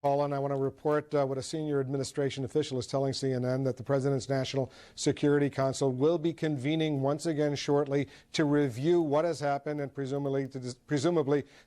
Paula, and I want to report what a senior administration official is telling CNN, that the President's National Security Council will be convening once again shortly to review what has happened and presumably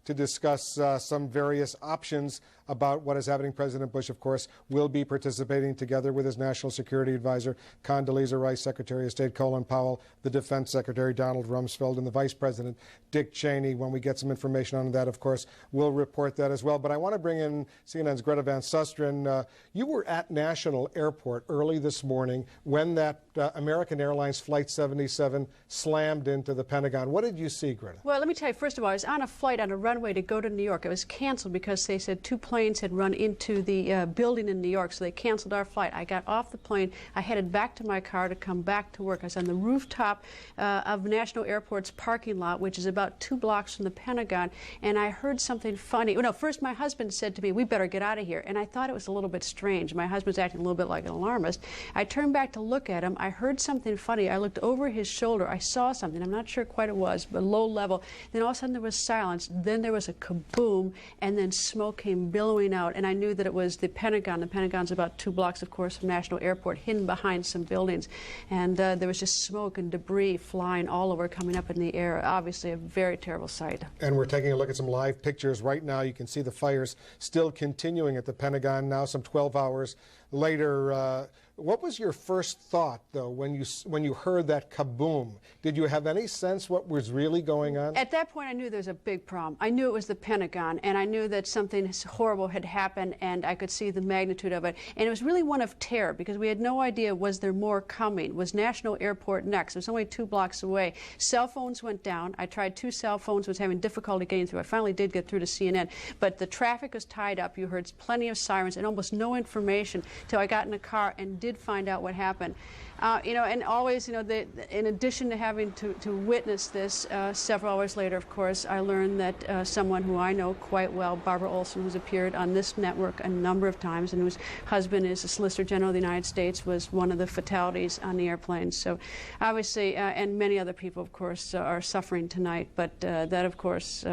to discuss some various options about what is happening. President Bush, of course, will be participating together with his National Security Advisor, Condoleezza Rice, Secretary of State Colin Powell, the Defense Secretary Donald Rumsfeld, and the Vice President Dick Cheney. When we get some information on that, of course, we'll report that as well. But I want to bring in CNN's Greta Van Susteren. You were at National Airport early this morning when that American Airlines Flight 77 slammed into the Pentagon. What did you see, Greta? Well, let me tell you, first of all, I was on a flight on a runway to go to New York. It was canceled because they said two planes had run into the building in New York, so they canceled our flight. I got off the plane. I headed back to my car to come back to work. I was on the rooftop of National Airport's parking lot, which is about 2 blocks from the Pentagon, and I heard something funny. Well, no, first my husband said to me, "We better get out of here," and I thought it was a little bit strange. My husband's acting a little bit like an alarmist. I turned back to look at him. I heard something funny. I looked over his shoulder. I saw something. I'm not sure quite what it was, but low level. Then all of a sudden there was silence. Then there was a kaboom, and then smoke came billowing out, and I knew that it was the Pentagon. The Pentagon's about 2 blocks, of course, from National Airport, hidden behind some buildings. And there was just smoke and debris flying all over, coming up in the air. Obviously a very terrible sight. And we're taking a look at some live pictures right now. You can see the fires still continuing at the Pentagon now, some 12 hours later. What was your first thought, though, when you heard that kaboom? Did you have any sense what was really going on? At that point, I knew there was a big problem. I knew it was the Pentagon, and I knew that something horrible had happened, and I could see the magnitude of it. And it was really one of terror, because we had no idea, was there more coming? Was National Airport next? It was only 2 blocks away. Cell phones went down. I tried 2 cell phones, was having difficulty getting through. I finally did get through to CNN, but the traffic was tied up. You heard plenty of sirens and almost no information till I got in the car and did find out what happened. And always, in addition to having to witness this, several hours later, of course, I learned that someone who I know quite well, Barbara Olson, who's appeared on this network a number of times and whose husband is the Solicitor General of the United States, was one of the fatalities on the airplane. So obviously, and many other people, of course, are suffering tonight, but that, of course,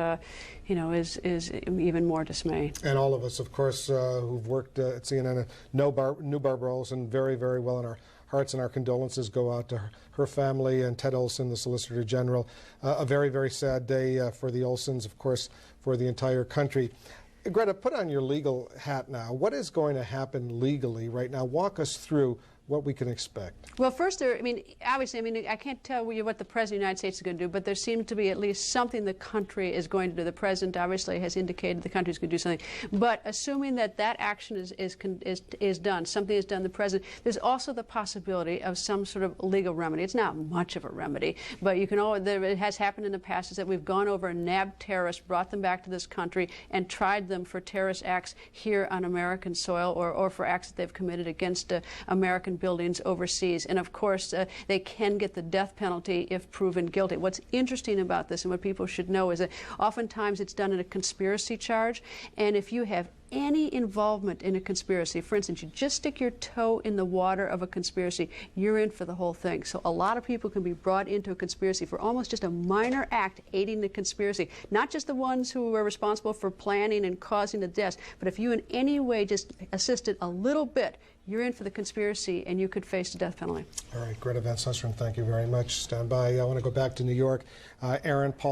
is even more dismaying. And all of us, of course, who've worked at CNN knew Barbara Olson very, very well, and our hearts and our condolences go out to her family and Ted Olson, the Solicitor General. A very, very sad day for the Olsons, of course, for the entire country. Greta, put on your legal hat now. What is going to happen legally right now? Walk us through what we can expect. Well, first, obviously, I can't tell you what the President of the United States is going to do, but there seems to be at least something the country is going to do. The President obviously has indicated the country is going to do something. But assuming that action is done, something is done, the President, there's also the possibility of some sort of legal remedy. It's not much of a remedy, but it has happened in the past, is that we've gone over and nabbed terrorists, brought them back to this country, and tried them for terrorist acts here on American soil, or for acts that they've committed against American buildings overseas. And of course, they can get the death penalty if proven guilty. What's interesting about this, and what people should know, is that oftentimes it's done in a conspiracy charge, and if you have any involvement in a conspiracy, for instance, you just stick your toe in the water of a conspiracy, you're in for the whole thing. So a lot of people can be brought into a conspiracy for almost just a minor act aiding the conspiracy. Not just the ones who were responsible for planning and causing the deaths, but if you in any way just assisted a little bit, you're in for the conspiracy and you could face the death penalty. All right, Greta Van Susteren, thank you very much. Stand by. I want to go back to New York. Aaron, Paul.